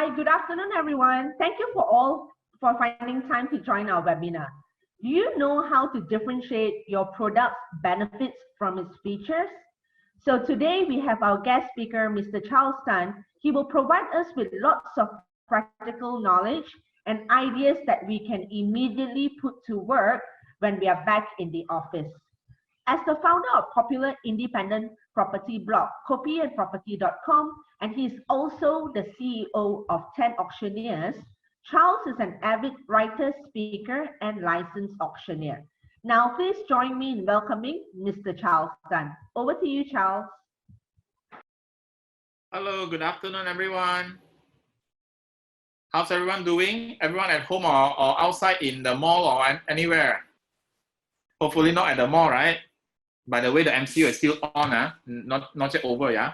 Hi, good afternoon, everyone. Thank you for finding time to join our webinar. Do you know how to differentiate your product's benefits from its features? So today we have our guest speaker, Mr. Charles Tan. He will provide us with lots of practical knowledge and ideas that we can immediately put to work when we are back in the office. As the founder of popular independent property blog, copyandproperty.com, and he's also the CEO of 10 Auctioneers, Charles is an avid writer, speaker, and licensed auctioneer. Now, please join me in welcoming Mr. Charles Tan. Over to you, Charles. Hello, good afternoon, everyone. How's everyone doing? Everyone at home or outside in the mall or anywhere? Hopefully not at the mall, right? By the way, the MCU is still on, not yet over, yeah?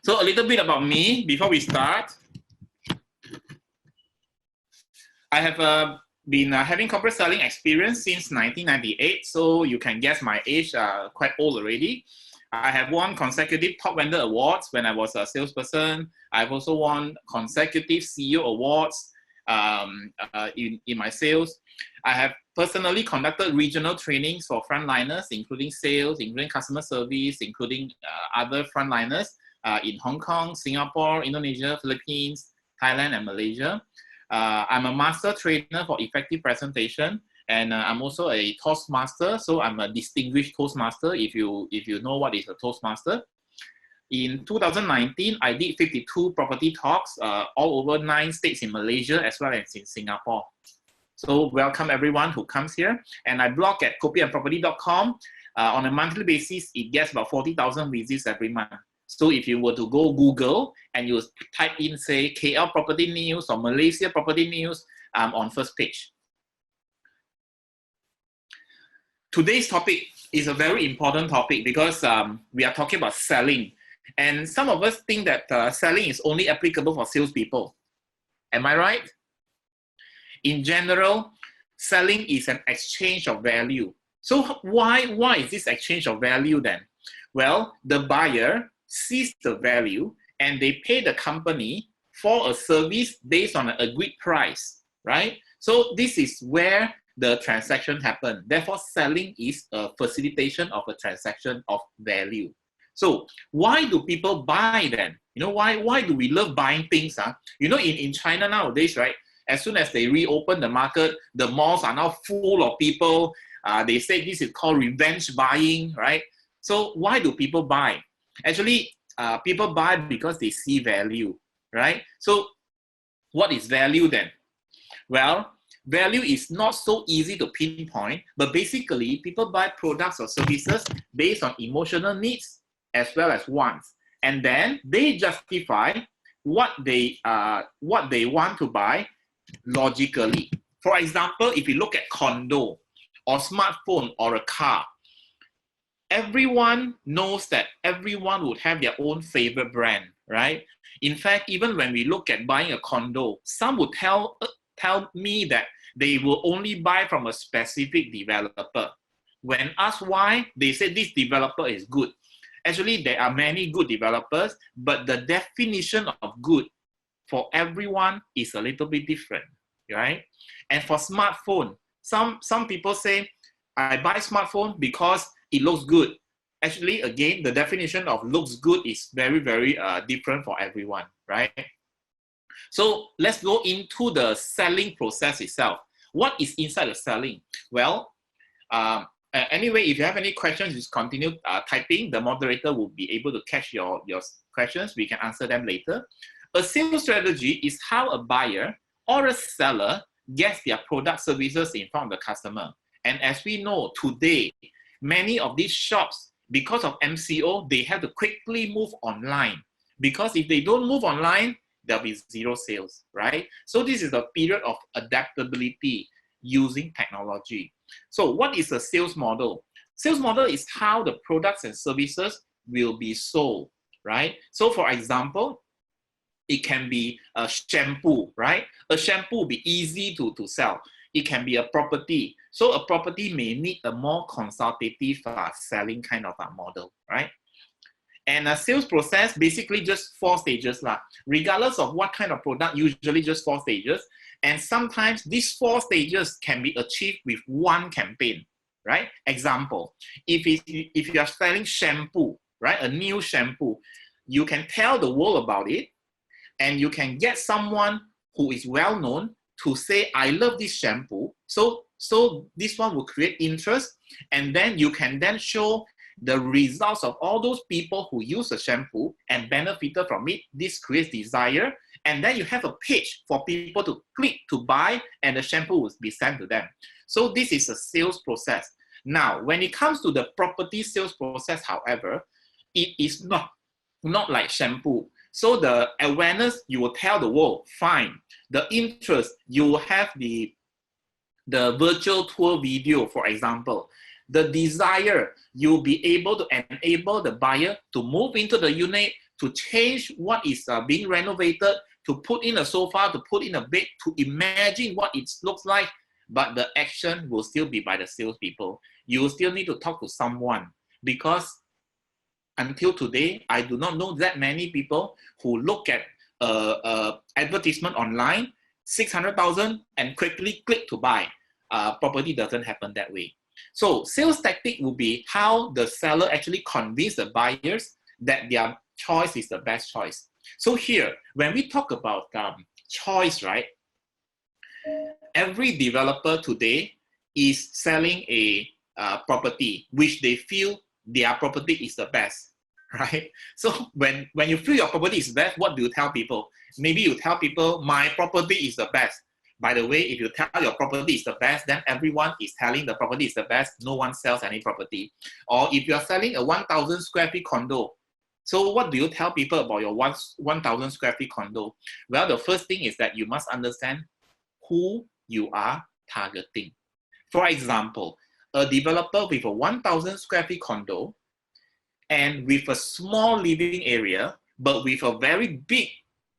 So a little bit about me before we start. I have been having corporate selling experience since 1998, so you can guess my age, quite old already. I have won consecutive top vendor awards when I was a salesperson. I've also won consecutive CEO awards in my sales. I have personally conducted regional trainings for frontliners, including sales, including customer service, including other frontliners in Hong Kong, Singapore, Indonesia, Philippines, Thailand, and Malaysia. I'm a master trainer for effective presentation, and I'm also a Toastmaster, so I'm a distinguished Toastmaster if you know what is a Toastmaster. In 2019, I did 52 property talks all over 9 states in Malaysia as well as in Singapore. So welcome everyone who comes here. And I blog at copyandproperty.com. On a monthly basis, it gets about 40,000 visits every month. So if you were to go Google and you type in, say, KL property news or Malaysia property news, I'm on first page. Today's topic is a very important topic because we are talking about selling. And some of us think that selling is only applicable for salespeople. Am I right? In general, selling is an exchange of value. So why is this exchange of value then? Well, the buyer sees the value and they pay the company for a service based on an agreed price, right? So this is where the transaction happens. Therefore, selling is a facilitation of a transaction of value. So why do people buy then? You know, why do we love buying things? You know, in China nowadays, right? As soon as they reopen the market, the malls are now full of people. They say this is called revenge buying, right? So why do people buy? Actually, people buy because they see value, right? So what is value then? Well, value is not so easy to pinpoint, but basically people buy products or services based on emotional needs as well as wants. And then they justify what they want to buy logically. For example, if you look at condo or smartphone or a car, everyone knows that everyone would have their own favorite brand, right? In fact, even when we look at buying a condo, some would tell me that they will only buy from a specific developer. When asked why, they say this developer is good. Actually, there are many good developers, but the definition of good for everyone is a little bit different, right? And for smartphone, some people say, I buy smartphone because it looks good. Actually, again, the definition of looks good is very, very different for everyone, right? So let's go into the selling process itself. What is inside the selling? Well, anyway, if you have any questions, just continue typing. The moderator will be able to catch your questions. We can answer them later. A sales strategy is how a buyer or a seller gets their product services in front of the customer. And as we know today, many of these shops, because of MCO, they have to quickly move online. Because if they don't move online, there'll be zero sales, right? So this is a period of adaptability using technology. So what is a sales model? Sales model is how the products and services will be sold, right? So for example, it can be a shampoo, right? A shampoo will be easy to sell. It can be a property. So a property may need a more consultative selling kind of a model, right? And a sales process, basically just 4 stages lah. Regardless of what kind of product, usually just 4 stages. And sometimes these 4 stages can be achieved with one campaign, right? Example, if you are selling shampoo, right? A new shampoo, you can tell the world about it, and you can get someone who is well known to say, I love this shampoo. So this one will create interest, and then you can then show the results of all those people who use the shampoo and benefited from it. This creates desire, and then you have a page for people to click to buy, and the shampoo will be sent to them. So this is a sales process. Now, when it comes to the property sales process, however, it is not like shampoo. So the awareness, you will tell the world, fine. The interest, you will have the virtual tour video, for example. The desire, you'll be able to enable the buyer to move into the unit, to change what is being renovated, to put in a sofa, to put in a bed, to imagine what it looks like. But the action will still be by the salespeople. You will still need to talk to someone, because until today, I do not know that many people who look at advertisement online, 600,000, and quickly click to buy. Property doesn't happen that way. So sales tactic will be how the seller actually convince the buyers that their choice is the best choice. So here, when we talk about choice, right? Every developer today is selling a property which they feel their property is the best, right? So when you feel your property is best, what do you tell people? Maybe you tell people, my property is the best. By the way, if you tell your property is the best, then everyone is telling the property is the best. No one sells any property. Or if you are selling a 1,000 square feet condo, so what do you tell people about your 1,000 square feet condo? Well, the first thing is that you must understand who you are targeting. For example, a developer with a 1,000 square feet condo and with a small living area, but with a very big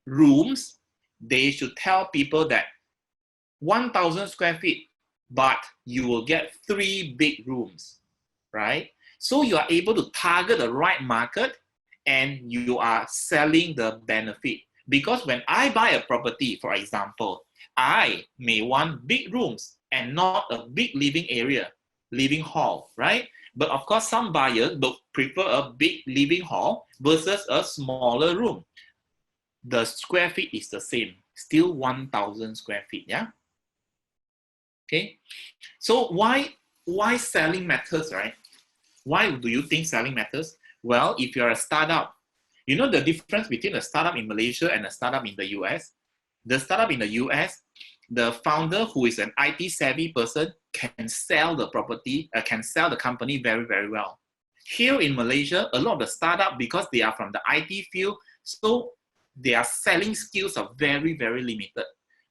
rooms, they should tell people that 1,000 square feet, but you will get 3 big rooms, right? So you are able to target the right market, and you are selling the benefit. Because when I buy a property, for example, I may want big rooms and not a big living area, living hall, right? But of course, some buyers will prefer a big living hall versus a smaller room. The square feet is the same, still 1,000 square feet, yeah? Okay, so why selling matters, right? Why do you think selling matters? Well, if you're a startup, you know the difference between a startup in Malaysia and a startup in the US? The startup in the US, the founder who is an IT savvy person can sell the property, can sell the company very, very well. Here in Malaysia, a lot of the startup, because they are from the IT field, so their selling skills are very, very limited.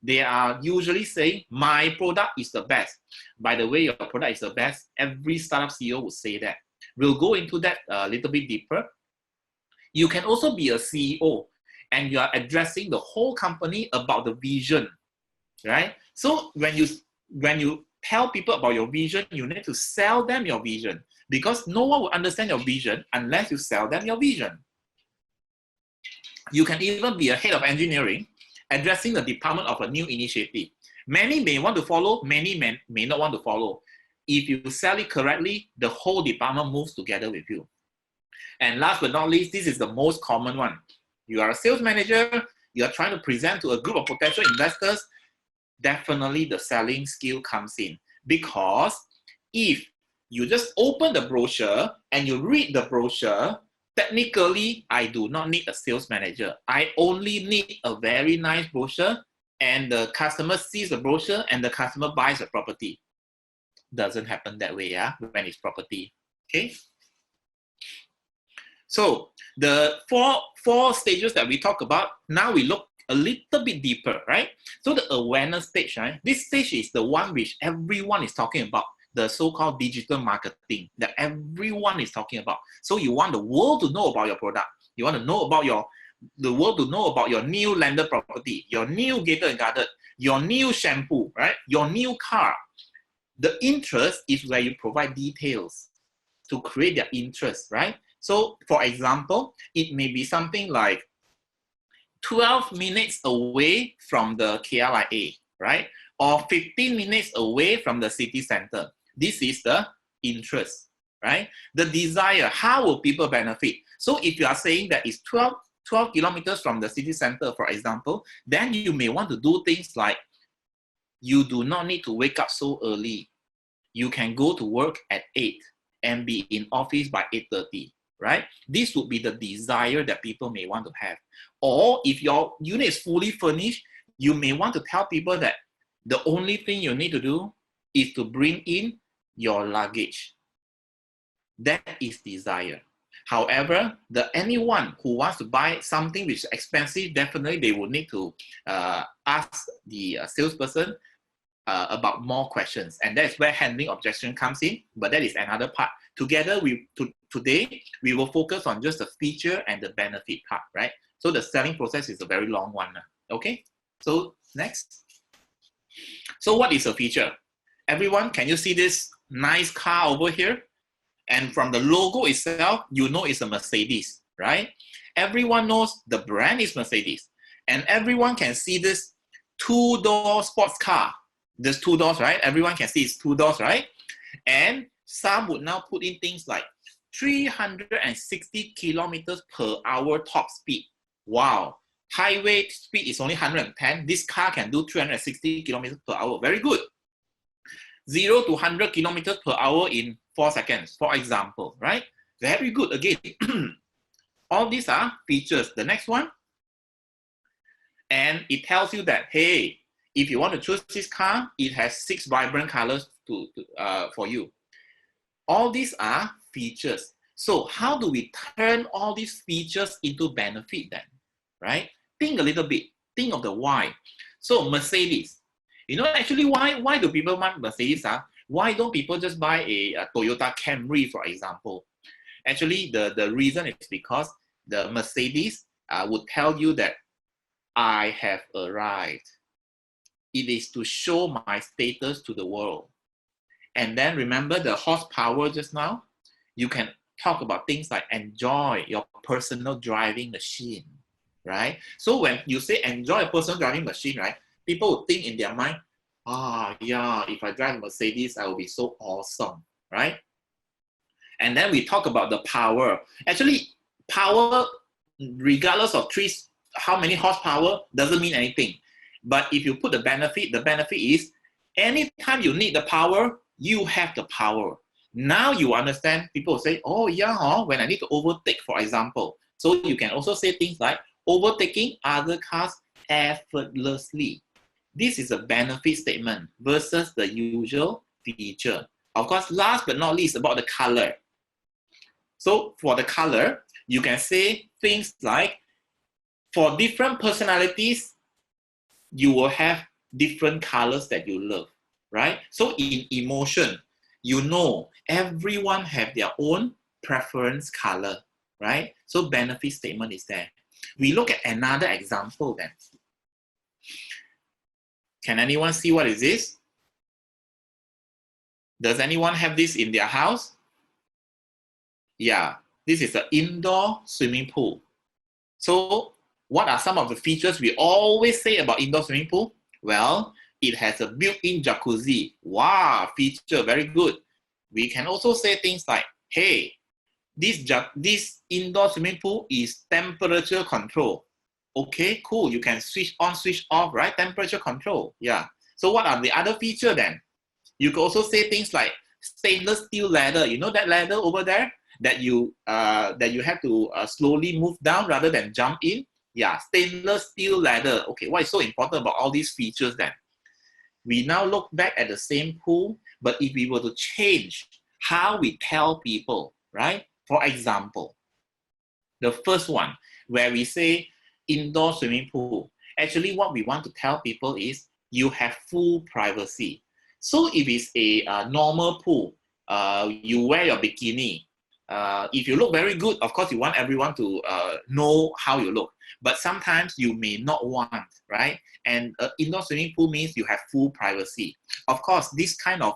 They are usually saying, my product is the best. By the way, your product is the best. Every startup CEO would say that. We'll go into that a little bit deeper. You can also be a CEO, and you are addressing the whole company about the vision, right? So when you tell people about your vision, you need to sell them your vision, because no one will understand your vision unless you sell them your vision. You can even be a head of engineering, addressing the department of a new initiative. Many may want to follow, many may not want to follow. If you sell it correctly, the whole department moves together with you. And last but not least, this is the most common one. You are a sales manager, you are trying to present to a group of potential investors, definitely the selling skill comes in. Because if you just open the brochure and you read the brochure, technically, I do not need a sales manager. I only need a very nice brochure, and the customer sees the brochure and the customer buys the property. Doesn't happen that way, yeah, when it's property, okay? So the four stages that we talk about, now we look a little bit deeper, right? So the awareness stage, right? This stage is the one which everyone is talking about, the so-called digital marketing that everyone is talking about. So you want the world to know about your product. You want to know about the world to know about your new landed property, your new gated and guarded, your new shampoo, right? Your new car. The interest is where you provide details to create their interest, right? So for example, it may be something like 12 minutes away from the KLIA, right? Or 15 minutes away from the city center. This is the interest, right? The desire, how will people benefit? So if you are saying that it's 12 kilometers from the city center, for example, then you may want to do things like you do not need to wake up so early. You can go to work at 8 and be in office by 8:30, right? This would be the desire that people may want to have. Or if your unit is fully furnished, you may want to tell people that the only thing you need to do is to bring in your luggage. That is desire. However, anyone who wants to buy something which is expensive, definitely they will need to ask the salesperson about more questions. And that's where handling objection comes in, but that is another part. Together, today, we will focus on just the feature and the benefit part, right? So the selling process is a very long one, okay? So next. So what is a feature? Everyone, can you see this nice car over here? And from the logo itself, you know it's a Mercedes, right? Everyone knows the brand is Mercedes. And everyone can see this two-door sports car. There's 2 doors, right? Everyone can see it's 2 doors, right? And some would now put in things like 360 kilometers per hour top speed. Wow. Highway speed is only 110. This car can do 360 kilometers per hour. Very good. 0 to 100 kilometers per hour in 4 seconds, for example, right? Very good. Again, all these are features. The next one. And it tells you that, hey, if you want to choose this car, it has 6 vibrant colors for you. All these are features. So how do we turn all these features into benefit then, right? Think a little bit. Think of the why. So Mercedes. You know, actually, why do people want Mercedes? Why don't people just buy a Toyota Camry, for example? Actually, the reason is because the Mercedes would tell you that I have arrived. It is to show my status to the world. And then remember the horsepower just now? You can talk about things like enjoy your personal driving machine, right? So when you say enjoy a personal driving machine, right? People would think in their mind, yeah, if I drive a Mercedes, I will be so awesome, right? And then we talk about the power. Actually, power, regardless of how many horsepower, doesn't mean anything. But if you put the benefit is anytime you need the power, you have the power. Now you understand, people say, oh yeah, when I need to overtake, for example. So you can also say things like overtaking other cars effortlessly. This is a benefit statement versus the usual feature. Of course, last but not least, about the color. So for the color, you can say things like, for different personalities, you will have different colors that you love, right? So in emotion, you know, everyone have their own preference color, right? So benefit statement is there. We look at another example then. Can anyone see what is this? Does anyone have this in their house? Yeah, this is an indoor swimming pool. So what are some of the features we always say about indoor swimming pool? Well, it has a built-in jacuzzi. Wow, feature, very good. We can also say things like, hey, this indoor swimming pool is temperature control. Okay, cool. You can switch on, switch off, right? Temperature control. Yeah. So what are the other features then? You can also say things like stainless steel ladder. You know that ladder over there that you have to slowly move down rather than jump in? Yeah, stainless steel ladder. Okay, what is so important about all these features then? We now look back at the same pool, but if we were to change how we tell people, right? For example, the first one where we say indoor swimming pool. Actually, what we want to tell people is you have full privacy. So if it's a normal pool, you wear your bikini. If you look very good, of course, you want everyone to know how you look. But sometimes you may not want, right? And indoor swimming pool means you have full privacy. Of course, this kind of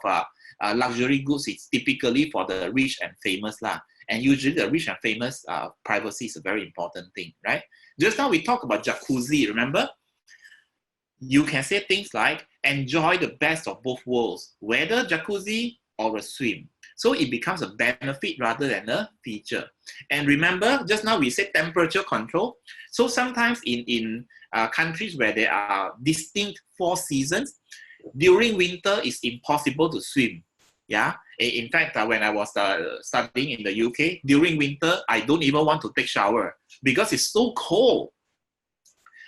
luxury goods is typically for the rich and famous lah. And usually the rich and famous, privacy is a very important thing, right? Just now we talked about jacuzzi, remember? You can say things like, enjoy the best of both worlds, whether jacuzzi or a swim. So it becomes a benefit rather than a feature. And remember, just now we said temperature control. So sometimes in countries where there are distinct 4 seasons, during winter it's impossible to swim. Yeah. In fact, when I was studying in the UK, during winter, I don't even want to take shower because it's so cold.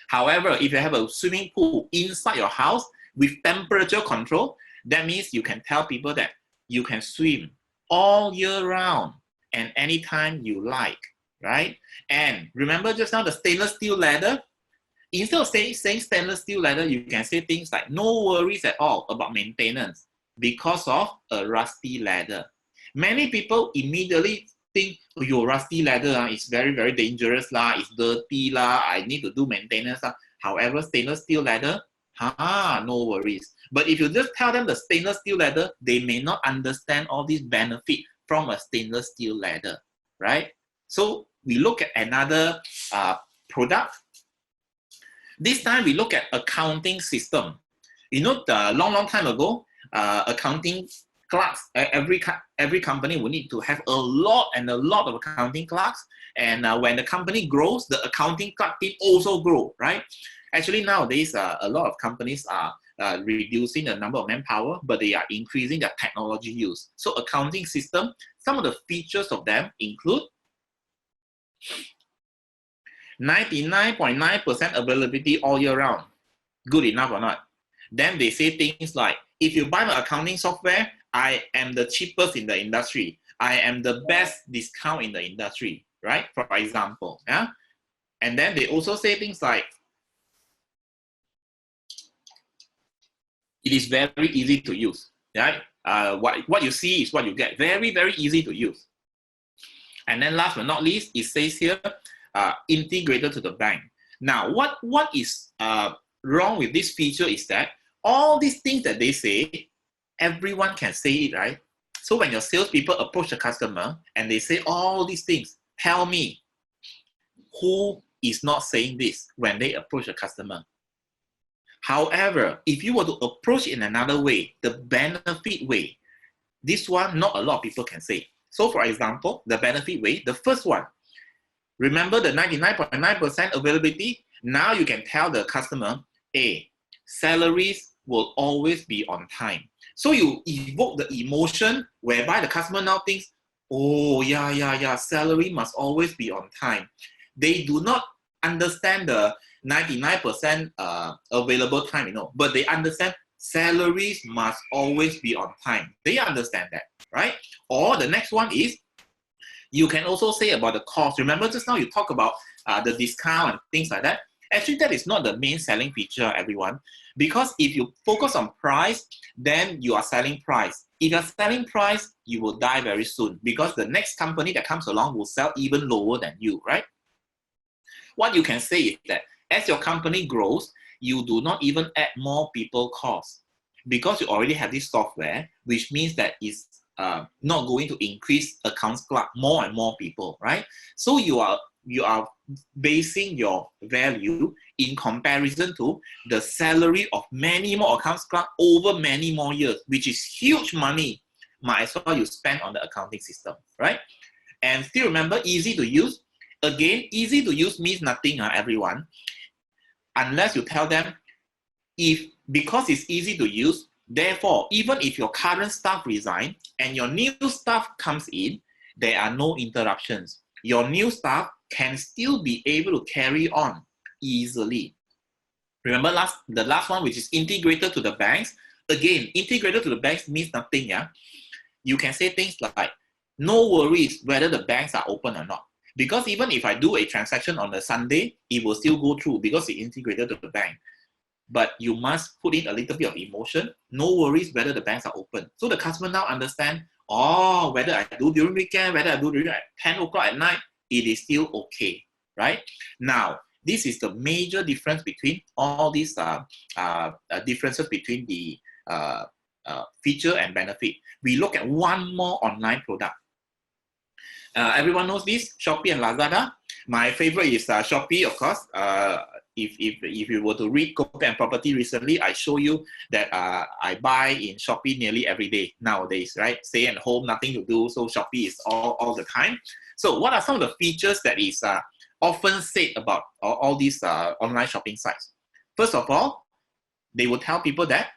However, if you have a swimming pool inside your house with temperature control, that means you can tell people that you can swim all year round and anytime you like, right? And remember just now the stainless steel ladder? Instead of saying stainless steel ladder, you can say things like no worries at all about maintenance because of a rusty ladder. Many people immediately think, oh, your rusty ladder is very, very dangerous, it's dirty, I need to do maintenance. However, stainless steel ladder, no worries. But if you just tell them the stainless steel ladder, they may not understand all these benefits from a stainless steel ladder, right? So we look at another product. This time we look at accounting system. You know, the long time ago, accounting clerks, every company will need to have a lot of accounting clerks. And when the company grows, the accounting clerk team also grow, right? Actually, nowadays, a lot of companies are reducing the number of manpower, but they are increasing their technology use. So accounting system, some of the features of them include 99.9% availability all year round. Good enough or not? Then they say things like, if you buy my accounting software, I am the cheapest in the industry. I am the best discount in the industry, right? For example, yeah. And then they also say things like, it is very easy to use, right? What you see is what you get. Very, very easy to use. And then last but not least, it says here, integrated to the bank. Now, what is wrong with this feature is that all these things that they say, everyone can say it, right? So when your salespeople approach the customer and they say all these things, tell me who is not saying this when they approach the customer. However, if you were to approach in another way, the benefit way, this one, not a lot of people can say. So for example, the benefit way, the first one, remember the 99.9% availability? Now you can tell the customer, A, salaries will always be on time. So you evoke the emotion whereby the customer now thinks, oh, yeah, salary must always be on time. They do not understand the 99% available time, but they understand salaries must always be on time. They understand that, right? Or the next one is, you can also say about the cost. Remember just now you talk about the discount and things like that. Actually, that is not the main selling feature, everyone. Because if you focus on price, then you are selling price. If you're selling price, you will die very soon because the next company that comes along will sell even lower than you, right? What you can say is that as your company grows, you do not even add more people costs because you already have this software, which means that it's not going to increase accounts clerk more and more people, right? So you are basing your value in comparison to the salary of many more accounts clerk over many more years, which is huge money. Might as well you spend on the accounting system, right? And still remember, easy to use. Again, easy to use means nothing, everyone. Unless you tell them, because it's easy to use, therefore, even if your current staff resign and your new staff comes in, there are no interruptions. Your new staff can still be able to carry on easily. Remember the last one, which is integrated to the banks. Again, integrated to the banks means nothing. Yeah, you can say things like, no worries whether the banks are open or not. Because even if I do a transaction on a Sunday, it will still go through because it's integrated to the bank. But you must put in a little bit of emotion. No worries whether the banks are open. So the customer now understand, whether I do during weekend, whether I do during 10 o'clock at night, it is still okay, right? Now, this is the major difference between all these differences between the feature and benefit. We look at one more online product. Everyone knows this, Shopee and Lazada. My favorite is Shopee, of course. If you were to read Content and Property recently, I show you that I buy in Shopee nearly every day nowadays, right? Stay at home, nothing to do, so Shopee is all the time. So what are some of the features that is often said about all these online shopping sites? First of all, they will tell people that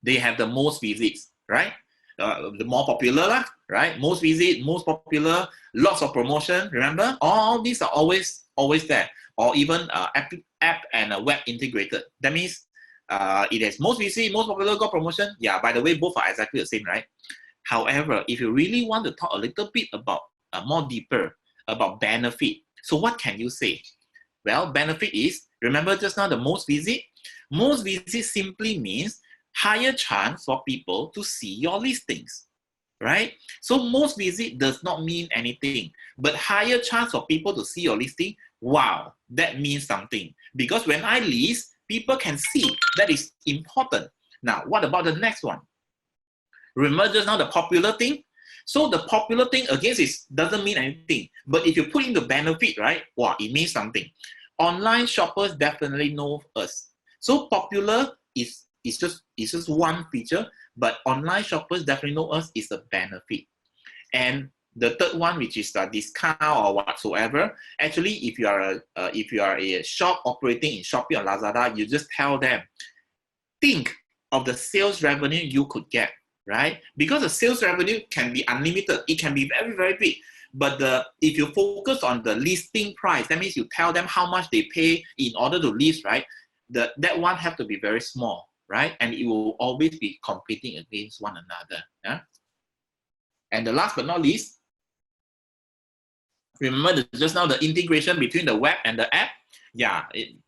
they have the most visits, right? The more popular, right? Most visit, most popular, lots of promotion. Remember, all these are always there, or even app and web integrated. That means it has most visit, most popular, got promotion. Yeah, by the way, both are exactly the same, right? However, if you really want to talk a little bit about more deeper about benefit, so what can you say? Well, benefit is, remember just now the most visit? Most visit simply means higher chance for people to see your listings, right? So most visit does not mean anything, but higher chance for people to see your listing, wow, that means something. Because when I list, people can see. That is important. Now, what about the next one? Remember just now the popular thing? So the popular thing against it doesn't mean anything. But if you put in the benefit, right? Wow, it means something. Online shoppers definitely know us. So popular is just one feature, but online shoppers definitely know us is a benefit. And the third one, which is the discount or whatsoever, actually, if you are a shop operating in Shopee or Lazada, you just tell them, think of the sales revenue you could get, right? Because the sales revenue can be unlimited, it can be very, very big. But if you focus on the listing price, that means you tell them how much they pay in order to list, right? That one have to be very small, right? And it will always be competing against one another. Yeah? And the last but not least, remember just now the integration between the web and the app? Yeah,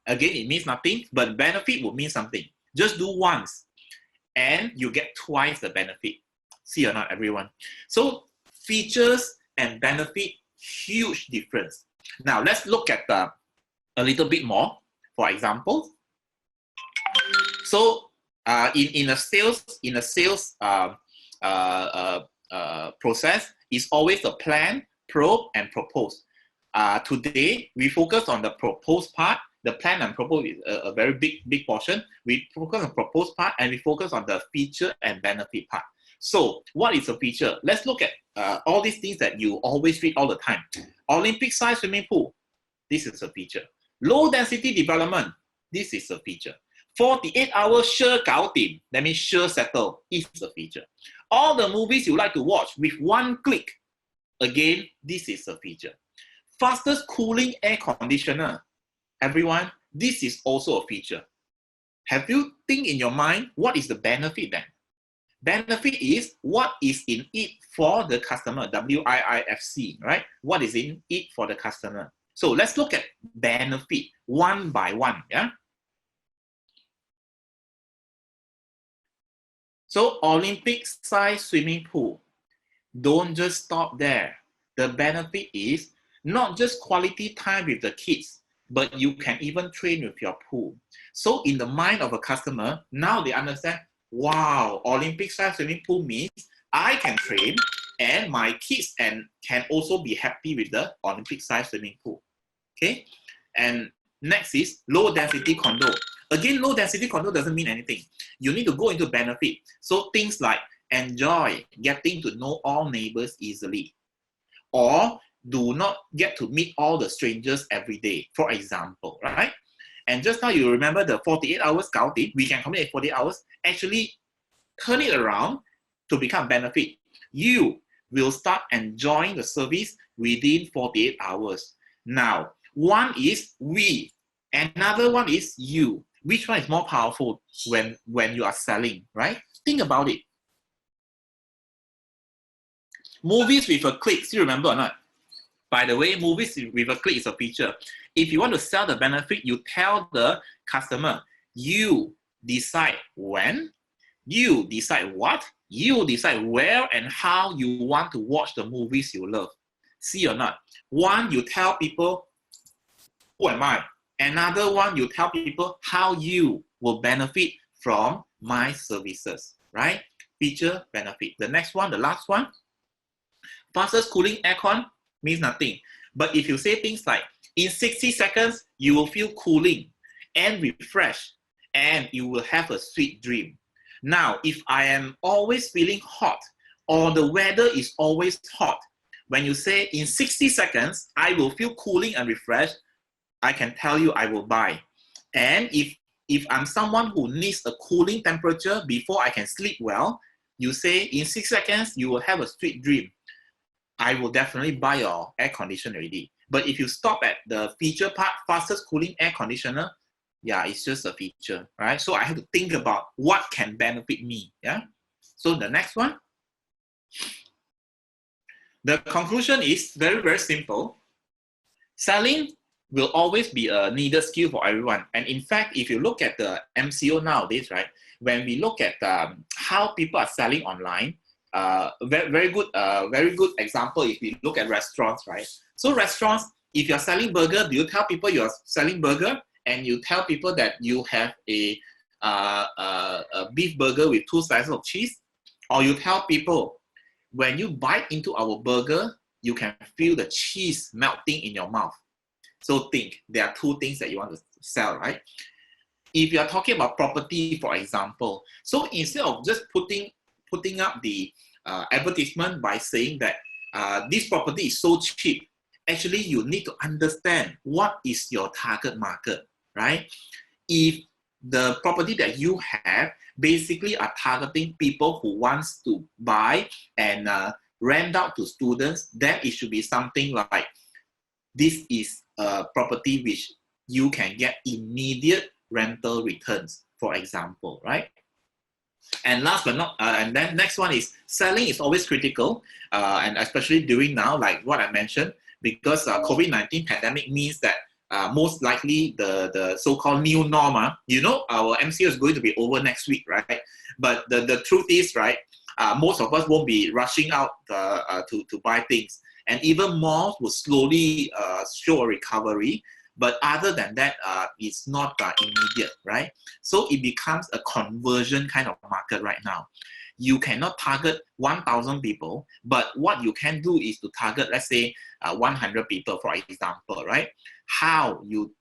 again, it means nothing, but benefit will mean something. Just do once, and you get twice the benefit. See or not, everyone? So features and benefit, huge difference. Now let's look at a little bit more. For example, so in a sales process, is always a plan, probe, and propose. Today we focus on the propose part. The plan and propose is a very big portion. We focus on propose part, and we focus on the feature and benefit part. So what is a feature? Let's look at all these things that you always read all the time. Olympic size swimming pool, this is a feature. Low density development, this is a feature. 48 hours sure 搞定, that means sure settle, is a feature. All the movies you like to watch with one click, again, this is a feature. Fastest cooling air conditioner, everyone, this is also a feature. Have you think in your mind, what is the benefit then? Benefit is what is in it for the customer, WIIFC, right? What is in it for the customer? So let's look at benefit one by one, yeah? So Olympic size swimming pool, don't just stop there. The benefit is not just quality time with the kids, but you can even train with your pool. So in the mind of a customer, now they understand, wow, Olympic size swimming pool means I can train and my kids can also be happy with the Olympic size swimming pool. Okay, and next is low density condo. Again, low density condo doesn't mean anything. You need to go into benefit. So things like enjoy getting to know all neighbors easily, or do not get to meet all the strangers every day, for example, right? And just now you remember the 48 hours scouting, we can commit 48 hours, actually turn it around to become benefit. You will start enjoying the service within 48 hours. Now, one is we, another one is you. Which one is more powerful when you are selling, right? Think about it. Movies with a click, still remember or not? By the way, movies with a click is a feature. If you want to sell the benefit, you tell the customer, you decide when, you decide what, you decide where and how you want to watch the movies you love. See or not? One, you tell people, who am I? Another one, you tell people how you will benefit from my services, right? Feature, benefit. The next one, the last one, fastest cooling aircon means nothing. But if you say things like, in 60 seconds, you will feel cooling and refreshed, and you will have a sweet dream. Now, if I am always feeling hot, or the weather is always hot, when you say in 60 seconds, I will feel cooling and refreshed, I can tell you I will buy. And if I'm someone who needs a cooling temperature before I can sleep well, you say in 6 seconds, you will have a sweet dream. I will definitely buy your air conditioner already. But if you stop at the feature part, fastest cooling air conditioner, yeah, it's just a feature, right? So I have to think about what can benefit me, yeah? So the next one. The conclusion is very, very simple. Selling will always be a needed skill for everyone. And in fact, if you look at the MCO nowadays, right, when we look at how people are selling online, very good example if we look at restaurants, right? So restaurants, if you're selling burger, do you tell people you're selling burger and you tell people that you have a beef burger with 2 slices of cheese? Or you tell people, when you bite into our burger, you can feel the cheese melting in your mouth. So think, there are 2 things that you want to sell, right? If you're talking about property, for example, so instead of just putting up the advertisement by saying that this property is so cheap, actually you need to understand what is your target market, right? If the property that you have basically are targeting people who wants to buy and rent out to students, then it should be something like, this is a property which you can get immediate rental returns, for example, right? And last but not, and then next one is selling is always critical, and especially during now, like what I mentioned, because COVID-19 pandemic means that most likely the so-called new norm, our MCO is going to be over next week, right? But the truth is, right, most of us won't be rushing out to buy things, and even malls will slowly show a recovery. But other than that, it's not immediate, right? So it becomes a conversion kind of market right now. You cannot target 1,000 people, but what you can do is to target, let's say, 100 people, for example, right? How you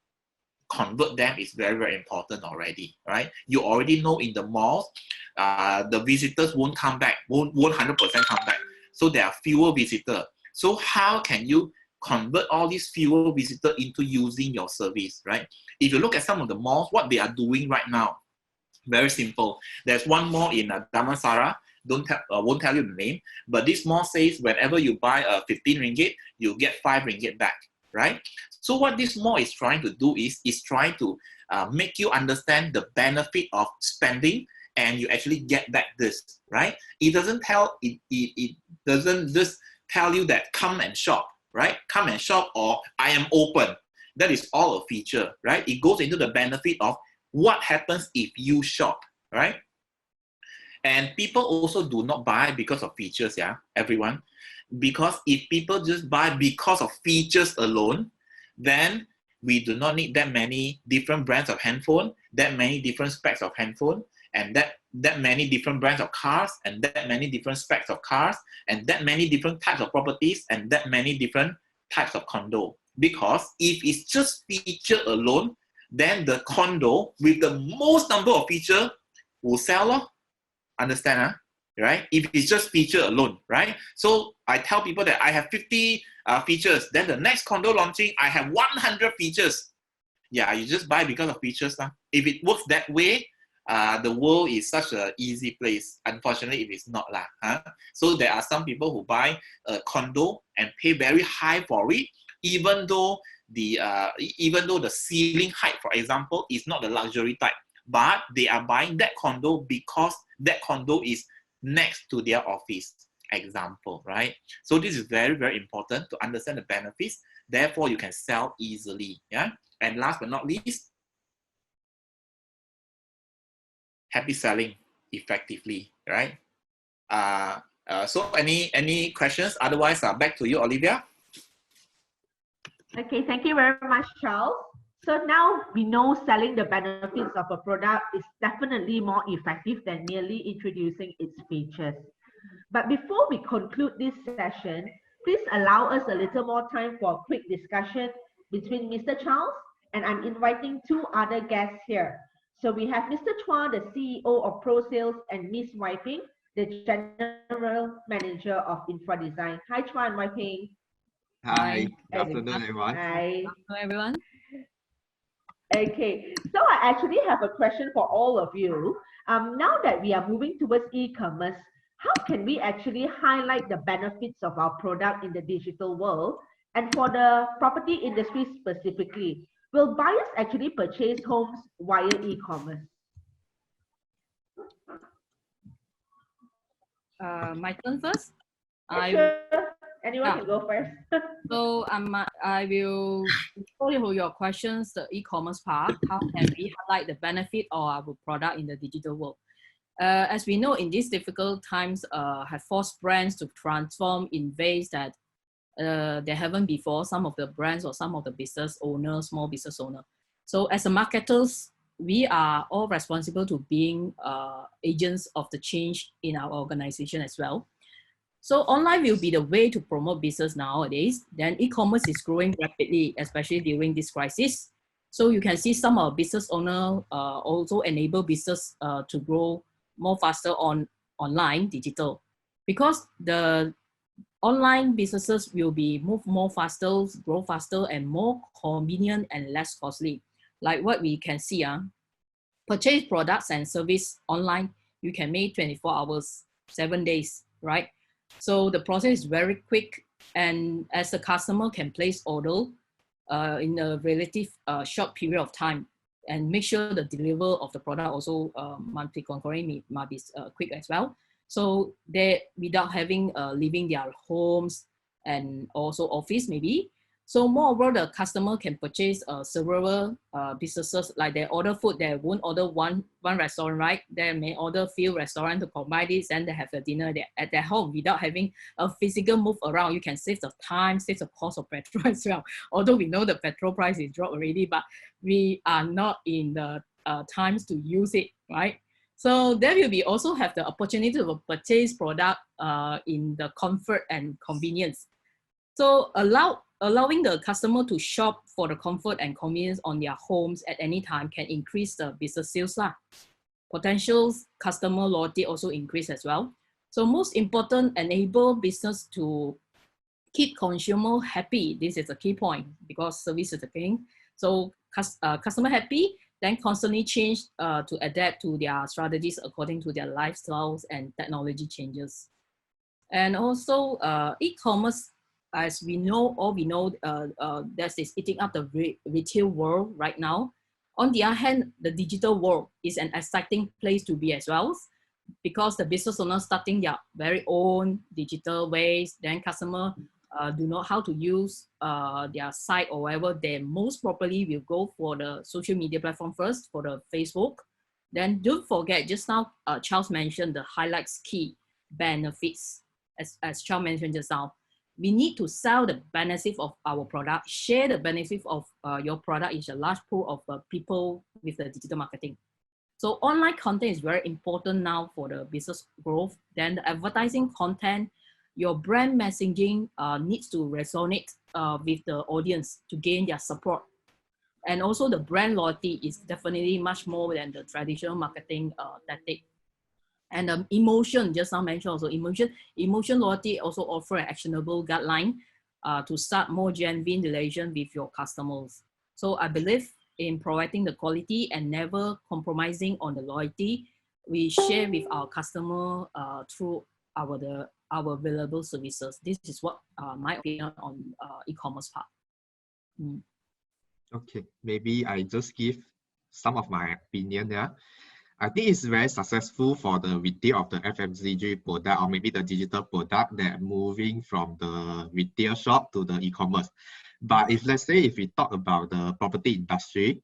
convert them is very, very important already, right? You already know in the malls, the visitors won't come back, won't 100% come back. So there are fewer visitors. So how can you convert all these fewer visitors into using your service, right? If you look at some of the malls, what they are doing right now, very simple. There's one mall in Damansara, won't tell you the name, but this mall says whenever you buy 15 ringgit, you get 5 ringgit back, right? So what this mall is trying to do is trying to make you understand the benefit of spending, and you actually get back this, right? It doesn't just tell you that come and shop, right? Come and shop, or I am open. That is all a feature, right? It goes into the benefit of what happens if you shop, right? And people also do not buy because of features, yeah, everyone. Because if people just buy because of features alone, then we do not need that many different brands of handphone, that many different specs of handphone, and that many different brands of cars, and that many different specs of cars, and that many different types of properties, and that many different types of condo. Because if it's just feature alone, then the condo with the most number of features will sell. Understand, right? If it's just feature alone, right? So I tell people that I have 50 features, then the next condo launching, I have 100 features. Yeah, you just buy because of features. If it works that way, the world is such an easy place. Unfortunately, it is not. So there are some people who buy a condo and pay very high for it, even though the ceiling height, for example, is not the luxury type. But they are buying that condo because that condo is next to their office, example, right? So this is very, very important to understand the benefits. Therefore, you can sell easily, yeah? And last but not least, happy selling effectively, right? So any questions? Otherwise, back to you, Olivia. Okay, thank you very much, Charles. So now we know selling the benefits of a product is definitely more effective than merely introducing its features. But before we conclude this session, please allow us a little more time for a quick discussion between Mr. Charles, and I'm inviting two other guests here. So we have Mr. Chua, the CEO of Pro Sales, and Miss Wai Ping, the General Manager of Infra Design. Hi, Chua and Wai Ping. Hi, good Okay. afternoon, everyone. Hi. Hello, everyone. Okay, so I actually have a question for all of you. Now that we are moving towards e-commerce, how can we actually highlight the benefits of our product in the digital world? And for the property industry specifically, will buyers actually purchase homes via e-commerce? My turn first. Sure. Anyone can go first. So I will show you your questions, the e-commerce part. How can we highlight the benefit of our product in the digital world? As we know, in these difficult times, have forced brands to transform in ways that they haven't before. Some of the brands or some of the business owners, small business owner. So as a marketers, we are all responsible to being agents of the change in our organization as well. So online will be the way to promote business nowadays. Then e-commerce is growing rapidly, especially during this crisis. So you can see some of business owners also enable business to grow more faster on online, digital. Because the online businesses will be move more faster, grow faster, and more convenient and less costly. Like what we can see, purchase products and service online, you can make 24 hours, 7 days, right? So the process is very quick, and as the customer can place order in a relative short period of time, and make sure the delivery of the product also monthly concurrently might be quick as well. So they, without having leaving their homes and also office maybe. So moreover, the customer can purchase several businesses, like they order food, they won't order one restaurant, right? They may order few restaurants to combine this, and they have a dinner at their home without having a physical move around. You can save the time, save the cost of petrol as well. Although we know the petrol price is dropped already, but we are not in the times to use it, right? So there will be also have the opportunity to purchase product in the comfort and convenience. So allowing the customer to shop for the comfort and convenience on their homes at any time can increase the business sales. Potential customer loyalty also increase as well. So most important, enable business to keep consumer happy. This is a key point because service is the king. So customer happy, then constantly change to adapt to their strategies according to their lifestyles and technology changes. And also e-commerce, as we know, that is eating up the retail world right now. On the other hand, the digital world is an exciting place to be as well, because the business owners starting their very own digital ways, then customer do know how to use their site or whatever, they most probably will go for the social media platform first, for the Facebook. Then don't forget, just now Charles mentioned the highlights key benefits, as Charles mentioned just now. We need to sell the benefit of our product, share the benefit of your product is a large pool of people with the digital marketing. So online content is very important now for the business growth. Then the advertising content, your brand messaging needs to resonate with the audience to gain their support. And also the brand loyalty is definitely much more than the traditional marketing tactic. And emotion, just now mentioned also, emotion loyalty also offer an actionable guideline to start more genuine relation with your customers. So I believe in providing the quality and never compromising on the loyalty we share with our customer through our available services. This is what my opinion on e-commerce part. Okay, maybe I just give some of my opinion here. I think it's very successful for the retail of the FMCG product, or maybe the digital product that moving from the retail shop to the e-commerce. But if let's say if we talk about the property industry,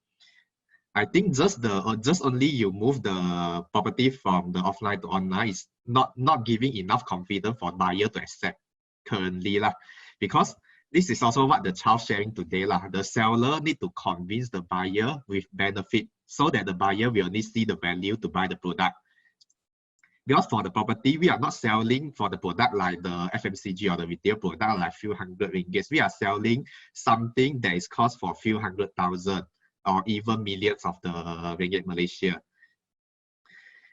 I think just only you move the property from the offline to online is not giving enough confidence for buyer to accept currently lah. Because this is also what the child sharing today lah. The seller need to convince the buyer with benefit, so that the buyer will only see the value to buy the product. Because for the property, we are not selling for the product like the FMCG or the retail product like few hundred ringgits. We are selling something that is cost for few 100,000 or even millions of the ringgit Malaysia.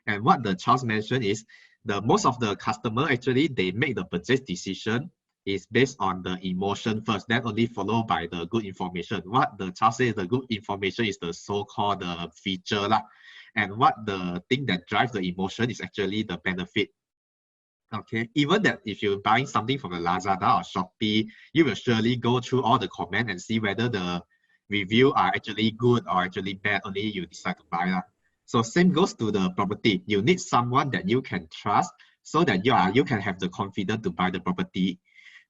And what the Charles mentioned is the most of the customer actually they make the purchase decision is based on the emotion first, then only followed by the good information. What the Charles says, the good information is the so-called feature lah. And what the thing that drives the emotion is actually the benefit. Okay, even that if you're buying something from the Lazada or Shopee, you will surely go through all the comments and see whether the review are actually good or actually bad, only you decide to buy lah. So same goes to the property. You need someone that you can trust so that you can have the confidence to buy the property.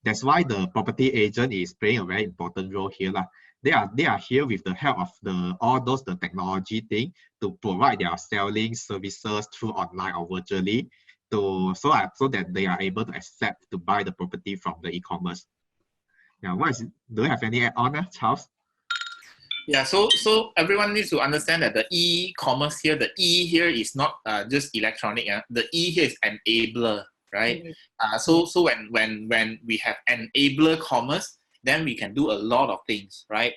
That's why the property agent is playing a very important role here lah. They are here with the help of the technology thing to provide their selling services through online or virtually so that they are able to accept to buy the property from the e-commerce. Yeah, do you have any add-on, Charles? Yeah, so everyone needs to understand that the e-commerce here, the E here is not just electronic. The E here is enabler, right? So when we have enabler commerce, then we can do a lot of things, right?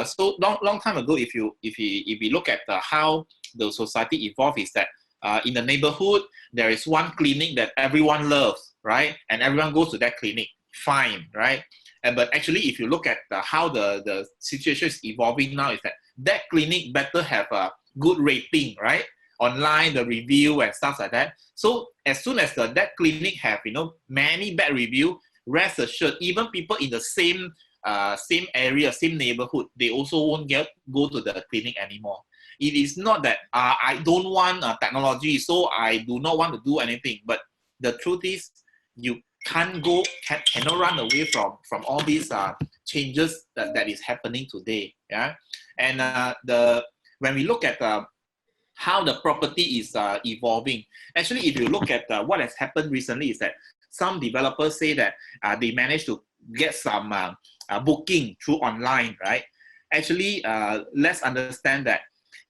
So long time ago, if we look at how the society evolved, is that in the neighborhood there is one clinic that everyone loves, right? And everyone goes to that clinic, fine, right? But actually, if you look at how the situation is evolving now, is that clinic better have a good rating, right? Online, the review and stuff like that. So as soon as that clinic have many bad review, rest assured, even people in the same area, same neighborhood, they also won't go to the clinic anymore. It is not that I don't want technology, so I do not want to do anything. But the truth is, you cannot run away from all these changes that is happening today. Yeah, and when we look at how the property is evolving, actually, if you look at what has happened recently, is that some developers say that they managed to get some booking through online, right? Actually, let's understand that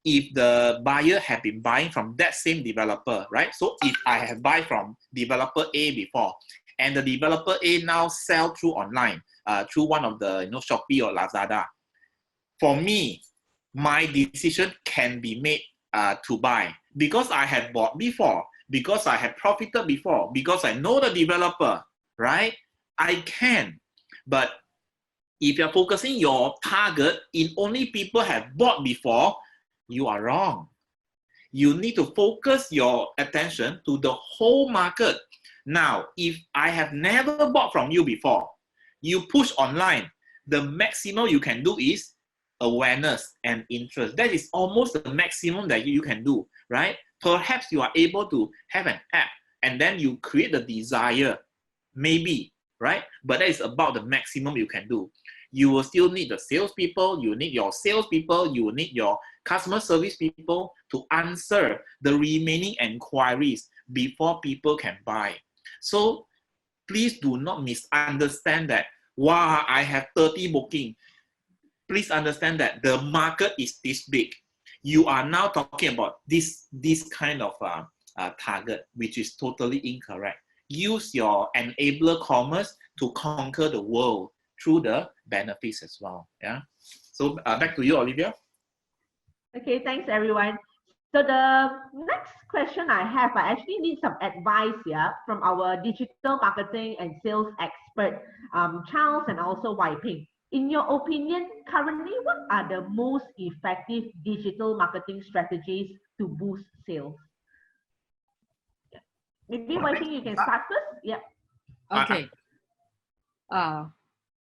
if the buyer have been buying from that same developer, right? So if I have buy from developer A before, and the developer A now sell through online, through one of the Shopee or Lazada, for me, my decision can be made to buy because I had bought before, because I had profited before, because I know the developer, right? I can. But if you're focusing your target in only people have bought before, you are wrong. You need to focus your attention to the whole market. Now, if I have never bought from you before, you push online, the maximum you can do is awareness and interest. That is almost the maximum that you can do, right? Perhaps you are able to have an app and then you create the desire, maybe, right? But that is about the maximum you can do. You will still need the salespeople, you need your salespeople, you need your customer service people to answer the remaining inquiries before people can buy. So please do not misunderstand that, wow, I have 30 booking. Please understand that the market is this big. You are now talking about this kind of target, which is totally incorrect. Use your enabler commerce to conquer the world through the benefits as well. Yeah. So back to you, Olivia. Okay, thanks everyone. So the next question I have, I actually need some advice here from our digital marketing and sales expert, Charles and also Wai Ping. In your opinion, currently, what are the most effective digital marketing strategies to boost sales? Yeah. Maybe Wai Ping, you can start first. Yeah. Okay.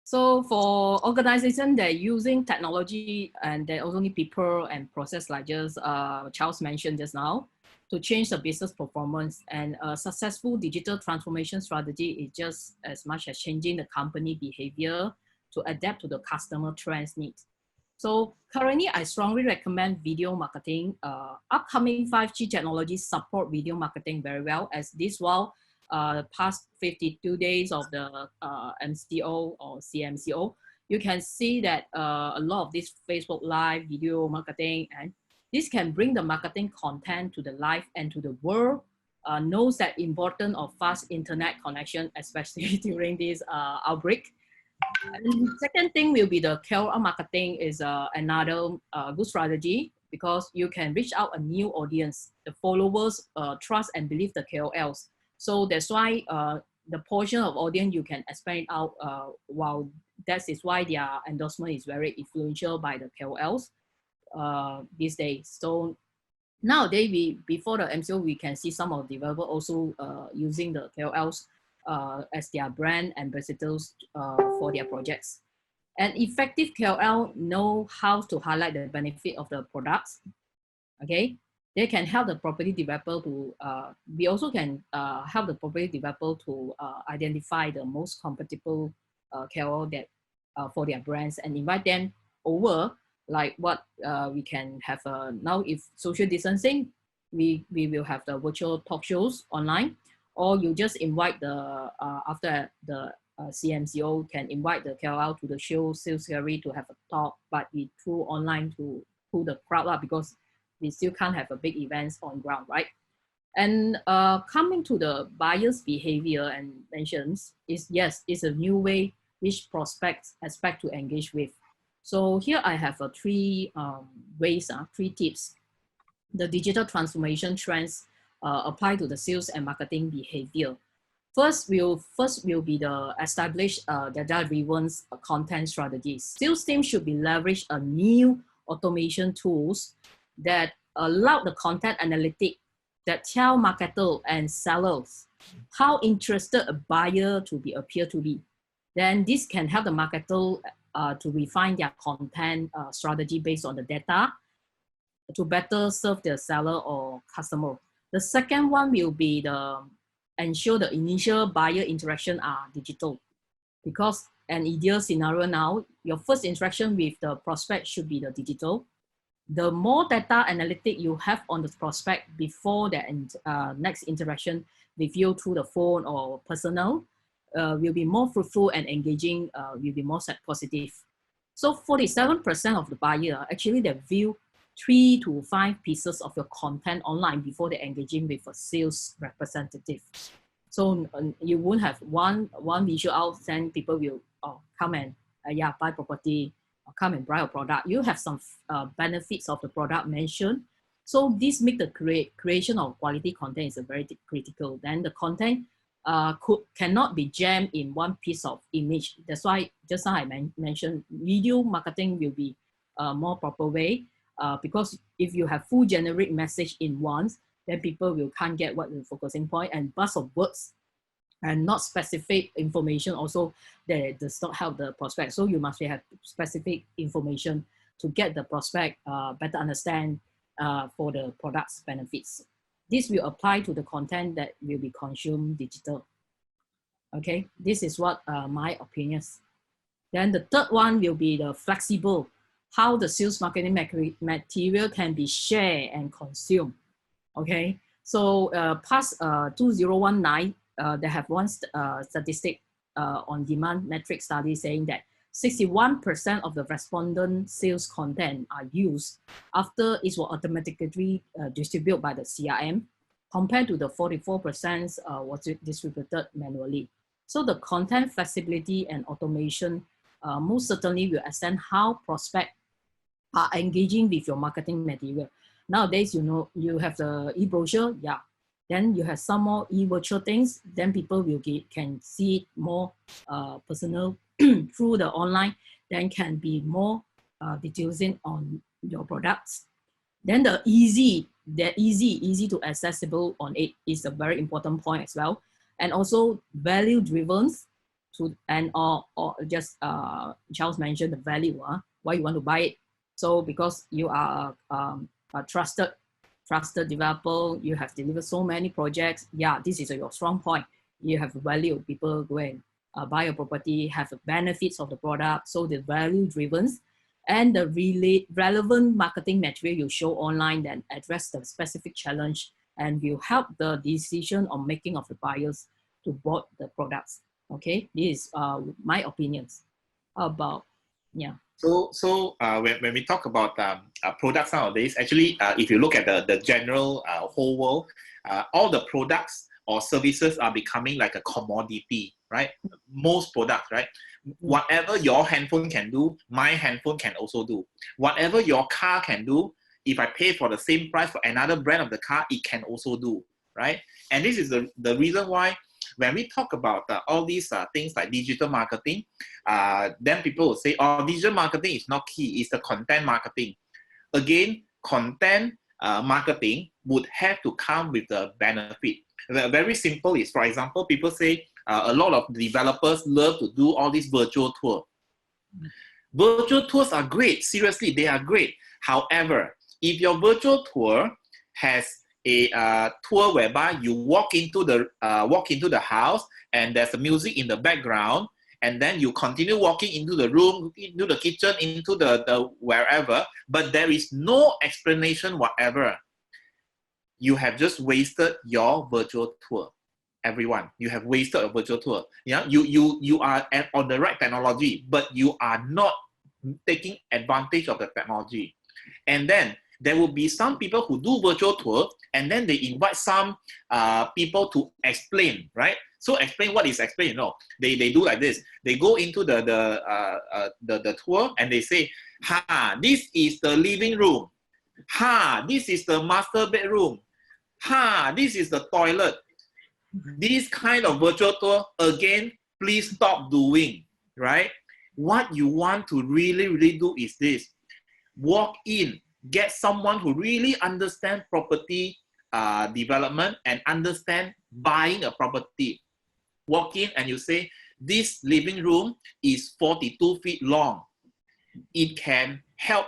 So for organizations that are using technology and they also need people and process like just Charles mentioned just now to change the business performance, and a successful digital transformation strategy is just as much as changing the company behavior to adapt to the customer trends needs. So currently, I strongly recommend video marketing. Upcoming 5G technologies support video marketing very well, as this while past 52 days of the MCO or CMCO, you can see that a lot of this Facebook Live video marketing, and this can bring the marketing content to the life and to the world knows that importance of fast internet connection, especially during this outbreak. And second thing will be the KOL marketing is another good strategy, because you can reach out a new audience. The followers trust and believe the KOLs. So that's why the portion of audience you can expand out, while that is why their endorsement is very influential by the KOLs these days. So nowadays, before the MCO, we can see some of the developers also using the KOLs as their brand ambassadors for their projects. And effective KOL know how to highlight the benefit of the products. Okay, they can help the property developer to, we also can help the property developer to identify the most compatible KOL that for their brands and invite them over, like what we can have now. If social distancing, we will have the virtual talk shows online, or you just invite the, after the CMCO can invite the KOL to the show, sales gallery to have a talk, but it through online to pull the crowd up, because we still can't have a big events on ground, right? And coming to the buyer's behavior and mentions is, yes, it's a new way which prospects expect to engage with. So here I have three ways, three tips. The digital transformation trends apply to the sales and marketing behavior. First will be the established data-driven content strategies. Sales team should be leverage a new automation tools that allow the content analytic that tell marketer and sellers how interested a buyer to be appear to be. Then this can help the marketer to refine their content strategy based on the data to better serve the seller or customer. The second one will be the ensure the initial buyer interaction are digital, because an ideal scenario now, your first interaction with the prospect should be the digital. The more data analytic you have on the prospect before the next interaction with you through the phone or personal, will be more fruitful and engaging, will be more positive. So 47% of the buyer, actually they view 3 to 5 pieces of your content online before they're engaging with a sales representative. So you won't have one visual out, then people will come and buy property, or come and buy a product. You have some benefits of the product mentioned. So this make the creation of quality content is a very critical. Then the content cannot be jammed in one piece of image. That's why just now I mentioned video marketing will be a more proper way, because if you have full generic message in once, then people can't get what the focusing point, and burst of words and not specific information also that does not help the prospect. So you must have specific information to get the prospect better understand for the product's benefits. This will apply to the content that will be consumed digital. Okay, this is what my opinions. Then the third one will be the flexible, how the sales marketing material can be shared and consumed. Okay, so past 2019, they have one statistic on demand metric study saying that 61% of the respondent sales content are used after it was automatically distributed by the CRM, compared to the 44% was distributed manually. So the content flexibility and automation most certainly will extend how prospects are engaging with your marketing material. Nowadays, you know, you have the e-brochure, yeah. Then you have some more e-virtual things, then people will can see it more personal through the online, then can be more detailing on your products. Then the easy to accessible on it is a very important point as well. And also value driven to, and or just Charles mentioned the value, why you want to buy it. So because you are a trusted developer, you have delivered so many projects. Yeah, this is your strong point. You have value. People go and buy a property, have the benefits of the product. So the value driven and the relevant marketing material you show online then address the specific challenge and will help the decision on making of the buyers to buy the products. Okay, this is my opinions. How about Yeah. So when we talk about products nowadays, actually, if you look at the general whole world, all the products or services are becoming like a commodity, right? Most products, right? Whatever your handphone can do, my handphone can also do. Whatever your car can do, if I pay for the same price for another brand of the car, it can also do, right? And this is the reason why when we talk about all these things like digital marketing, then people will say, oh, digital marketing is not key, it's the content marketing. Again, content marketing would have to come with the benefit. Very simple is, for example, people say a lot of developers love to do all these virtual tours. Virtual tours are great. Seriously, they are great. However, if your virtual tour has a tour whereby you walk into the house and there's a music in the background, and then you continue walking into the room, into the kitchen, into the wherever, but there is no explanation whatever, you have just wasted your virtual tour. Everyone, you have wasted a virtual tour. Yeah, you are on the right technology, but you are not taking advantage of the technology. And then there will be some people who do virtual tour, and then they invite some people to explain, right? So explain what is explain. No, they do like this. They go into the tour and they say, "Ha, this is the living room. Ha, this is the master bedroom. Ha, this is the toilet." This kind of virtual tour, again, please stop doing, right? What you want to really do is this. Walk in, get someone who really understands property development and understand buying a property. Walk in and you say, this living room is 42 feet long. It can help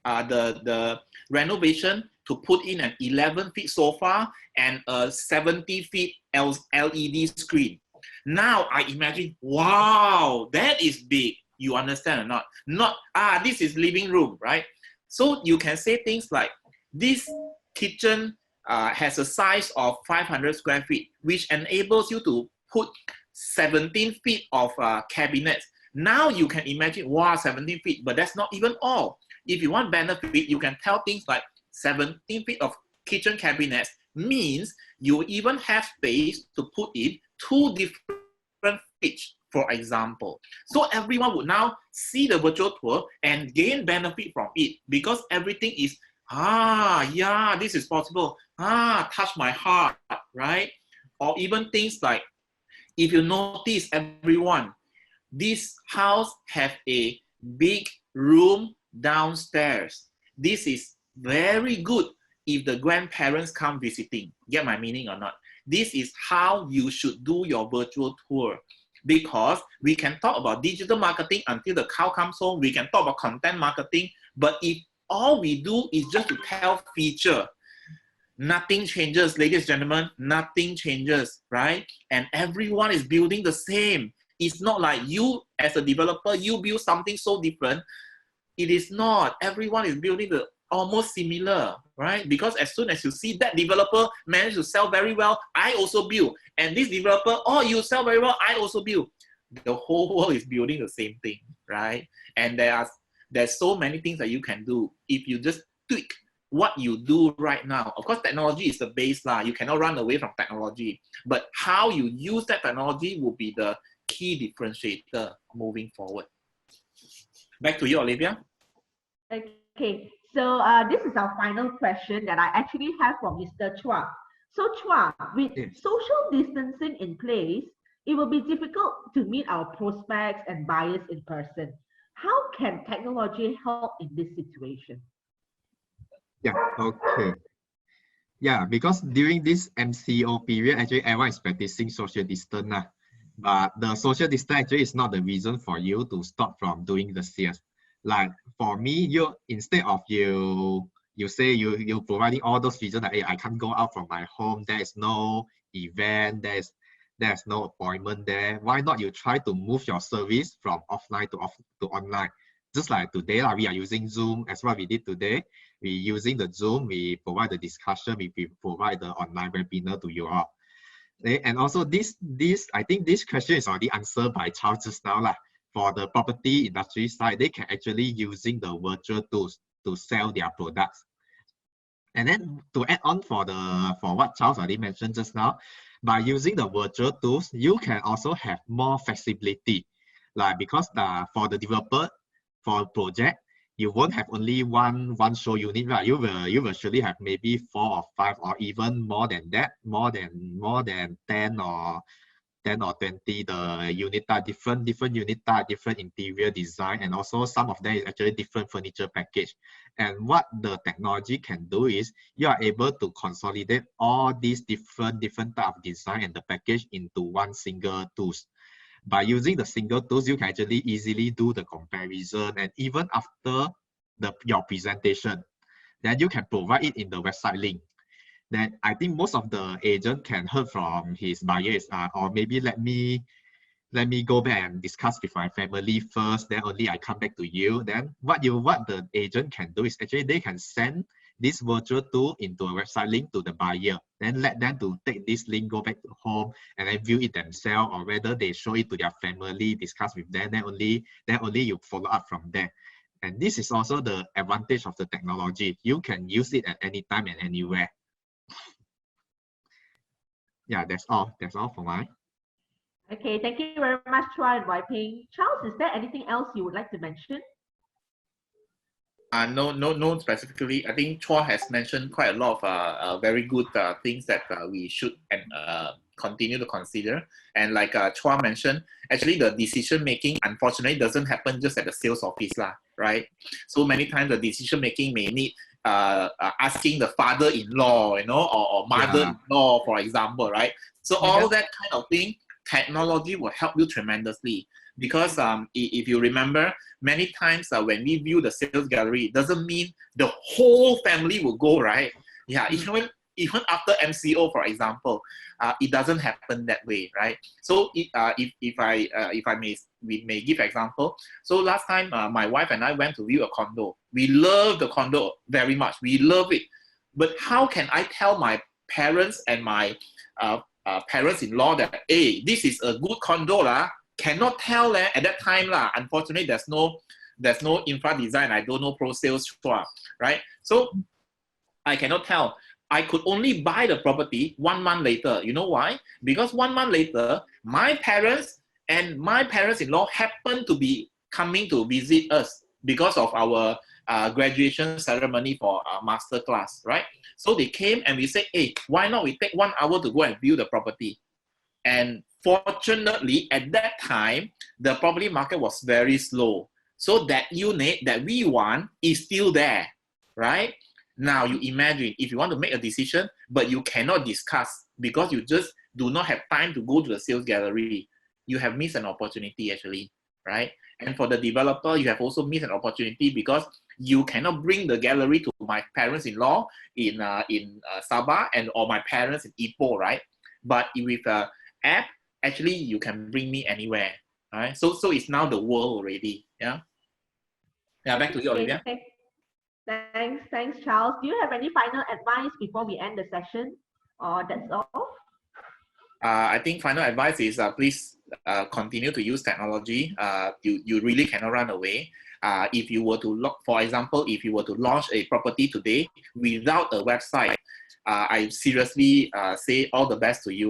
the renovation to put in an 11 feet sofa and a 70 feet LED screen. Now I imagine, wow, that is big. You understand or not? Not, this is living room, right? So you can say things like, this kitchen has a size of 500 square feet, which enables you to put 17 feet of cabinets. Now you can imagine, wow, 17 feet, but that's not even all. If you want benefit, you can tell things like 17 feet of kitchen cabinets means you even have space to put in 2 different fridges, for example. So everyone would now see the virtual tour and gain benefit from it because everything is, yeah, this is possible. Touch my heart, right? Or even things like, if you notice, everyone, this house have a big room downstairs. This is very good if the grandparents come visiting. Get my meaning or not? This is how you should do your virtual tour. Because we can talk about digital marketing until the cow comes home. We can talk about content marketing. But if all we do is just to tell feature, nothing changes, ladies and gentlemen. Nothing changes, right? And everyone is building the same. It's not like you, as a developer, you build something so different. It is not. Everyone is building the almost similar, right? Because as soon as you see that developer manage to sell very well, I also build. And this developer, oh, you sell very well, I also build. The whole world is building the same thing, right? And there's so many things that you can do if you just tweak what you do right now. Of course, technology is the base lah. You cannot run away from technology. But how you use that technology will be the key differentiator moving forward. Back to you, Olivia. Okay, so this is our final question that I actually have for Mr. Chua. So Chua, with social distancing in place, it will be difficult to meet our prospects and buyers in person. How can technology help in this situation? Yeah, okay. Yeah, because during this MCO period, actually everyone is practicing social distance. But the social distance actually is not the reason for you to stop from doing the sales. Like for me, instead of you say you providing all those reasons that, hey, I can't go out from my home, there is no event, there's no appointment there. Why not you try to move your service from offline to online? Just like today, we are using Zoom as what we did today. We using the Zoom, we provide the discussion, we provide the online webinar to you all. And also this I think this question is already answered by Charles just now. for the property industry side, they can actually using the virtual tools to sell their products. And then to add on for what Charles already mentioned just now, by using the virtual tools, you can also have more flexibility. Like because for the developer, for a project, you won't have only one show unit, right? You will surely have maybe 4 or 5 or even more than that, more than 10 or 20 the unit type, different unit type, different interior design, and also some of them is actually different furniture package. And what the technology can do is you are able to consolidate all these different type of design and the package into one single tools. By using the single tools, you can actually easily do the comparison, and even after your presentation, then you can provide it in the website link. Then I think most of the agent can hear from his buyers, or maybe let me go back and discuss with my family first, then only I come back to you. Then what the agent can do is actually they can send this virtual tool into a website link to the buyer, then let them to take this link, go back to home, and then view it themselves, or whether they show it to their family, discuss with them, then only you follow up from there. And this is also the advantage of the technology. You can use it at any time and anywhere. Yeah, that's all for mine. Okay, thank you very much, Chua and Wai Ping. Charles, is there anything else you would like to mention? No specifically. I think Chua has mentioned quite a lot of very good things that we should continue to consider. And like Chua mentioned, actually the decision making unfortunately doesn't happen just at the sales office, right? So many times the decision making may need asking the father-in-law, or mother-in-law, for example, right? So all that kind of thing, technology will help you tremendously. Because if you remember, many times when we view the sales gallery, it doesn't mean the whole family will go, right? Yeah, even after MCO, for example, it doesn't happen that way, right? So if I may give example. So last time my wife and I went to view a condo. We love the condo very much. We love it. But how can I tell my parents and my parents-in-law that, hey, this is a good condo, Cannot tell at that time, unfortunately there's no infra design. I don't know pro sales, right? So I cannot tell. I could only buy the property 1 month later. You know why? Because 1 month later, my parents and my parents-in-law happen to be coming to visit us because of our graduation ceremony for master class, right? So they came and we said, hey, why not we take 1 hour to go and view the property? And fortunately, at that time, the property market was very slow. So that unit that we want is still there, right? Now you imagine if you want to make a decision, but you cannot discuss because you just do not have time to go to the sales gallery. You have missed an opportunity actually, right? And for the developer, you have also missed an opportunity because you cannot bring the gallery to my parents-in-law in Sabah or my parents in Ipoh, right? But with an app, actually you can bring me anywhere, right? So it's now the world already. Yeah, back to you, Olivia. Thanks, Charles. Do you have any final advice before we end the session, or that's all? I think final advice is please continue to use technology. You really cannot run away. If you were to for example, if you were to launch a property today without a website, I seriously say all the best to you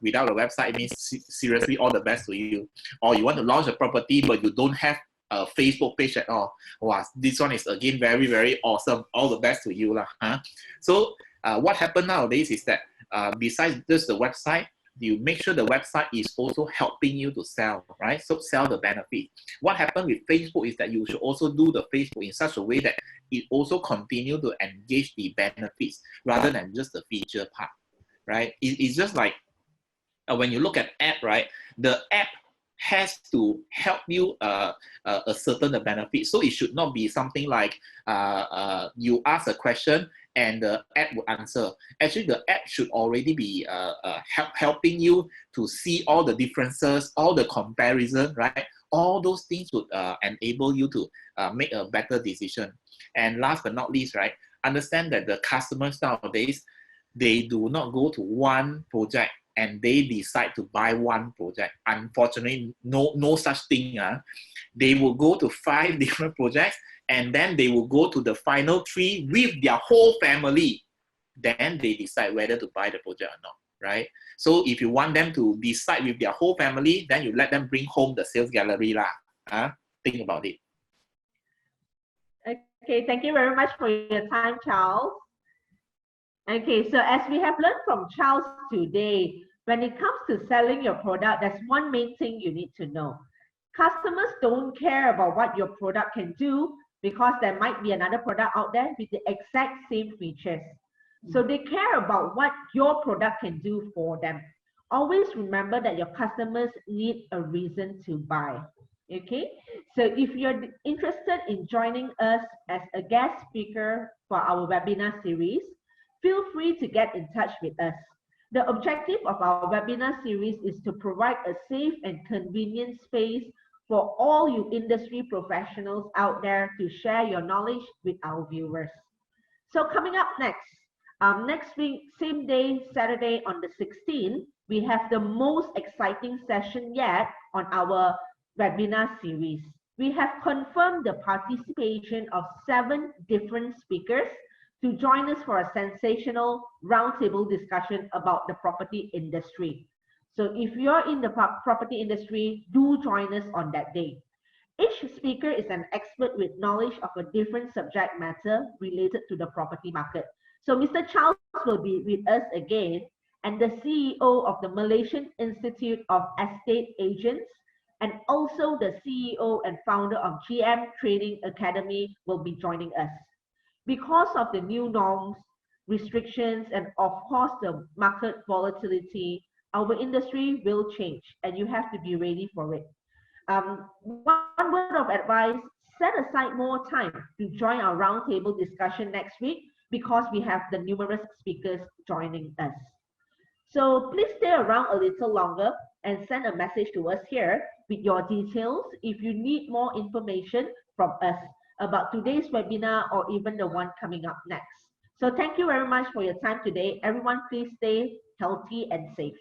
Without a website, it means seriously all the best to you. Or you want to launch a property but you don't have a Facebook page at all. Wow, this one is again very, very awesome. All the best to you So what happened nowadays is that besides just the website, you make sure the website is also helping you to sell, right? So sell the benefit. What happened with Facebook is that you should also do the Facebook in such a way that it also continue to engage the benefits rather than just the feature part, right? It's just like when you look at app, right? The app has to help you a certain benefit. So it should not be something like you ask a question and the app will answer. Actually, the app should already be helping you to see all the differences, all the comparison, right? All those things would enable you to make a better decision. And last but not least, right? Understand that the customers nowadays, they do not go to one project and they decide to buy one project, unfortunately, no such thing. They will go to 5 different projects, and then they will go to the final 3 with their whole family. Then they decide whether to buy the project or not, right? So if you want them to decide with their whole family, then you let them bring home the sales gallery lah. Think about it. Okay, thank you very much for your time, Charles. Okay, so as we have learned from Charles today, when it comes to selling your product, there's one main thing you need to know. Customers don't care about what your product can do because there might be another product out there with the exact same features. So they care about what your product can do for them. Always remember that your customers need a reason to buy. Okay, so if you're interested in joining us as a guest speaker for our webinar series, feel free to get in touch with us. The objective of our webinar series is to provide a safe and convenient space for all you industry professionals out there to share your knowledge with our viewers. So coming up next week, same day, Saturday on the 16th, we have the most exciting session yet on our webinar series. We have confirmed the participation of 7 different speakers to join us for a sensational roundtable discussion about the property industry. So if you're in the property industry, do join us on that day. Each speaker is an expert with knowledge of a different subject matter related to the property market. So Mr. Charles will be with us again, and the CEO of the Malaysian Institute of Estate Agents, and also the CEO and founder of GM Training Academy will be joining us. Because of the new norms, restrictions, and of course the market volatility, our industry will change, and you have to be ready for it. One word of advice, set aside more time to join our roundtable discussion next week because we have the numerous speakers joining us. So please stay around a little longer and send a message to us here with your details if you need more information from us about today's webinar or even the one coming up next. So thank you very much for your time today. Everyone, please stay healthy and safe.